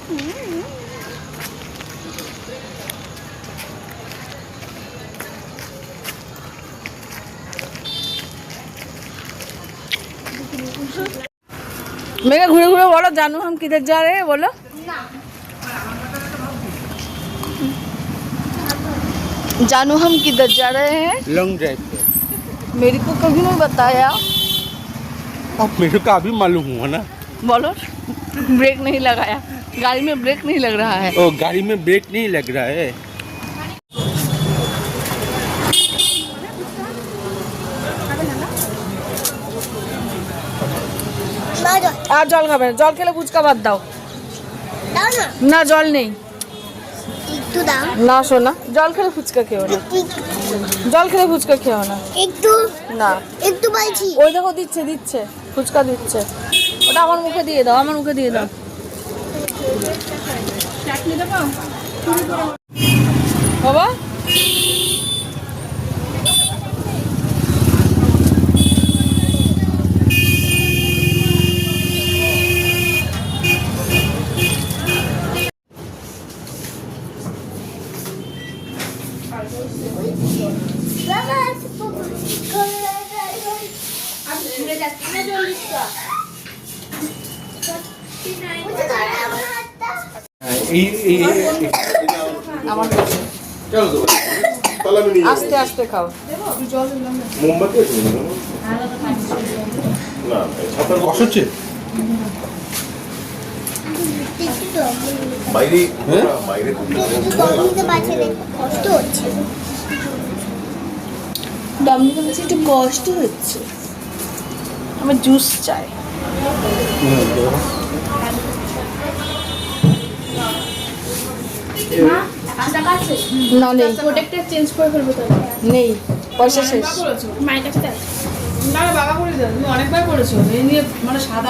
मेरा घूरे घूरे बोलो, जानू हम किधर जा रहे हैं, बोलो। जानू हम किधर जा रहे हैं? लॉन्ग ड्राइव पे। मेरे को कभी नहीं बताया। अब मेरे को अभी मालूम हुआ ना। बोलो। ब्रेक नहीं लगाया, गाड़ी में ब्रेक नहीं लग रहा है। ओ, गाड़ी में ब्रेक नहीं लग रहा है। আর জল খাবে না, জল খেলে ফুচকা বাদ দাও। না জল নেই না সোনা, জল খেলে ফুচকা খেও না, জল খেলে ফুচকা খেও না একটু না। একটু বলছি, ওই দেখো দিচ্ছে দিচ্ছে ফুচকা দিচ্ছে, ওটা আমার মুখে দিয়ে দাও, আমার মুখে দিয়ে দাও। বাবা আমার কাছে আস্তে আস্তে খাও। হচ্ছে বাইরে বাইরে কষ্ট হচ্ছে, দম নিতে বলছি একটু কষ্ট হচ্ছে, আমার জুস চাই। না নেই, প্রোটেক্টর চেঞ্জ করে ফেলবো তো। নেই, পয়সা শেষ। মায়ের কাছে না বাবা করে দেন, তুমি অনেকবার করেছো এই নিয়ে, মানে সাদা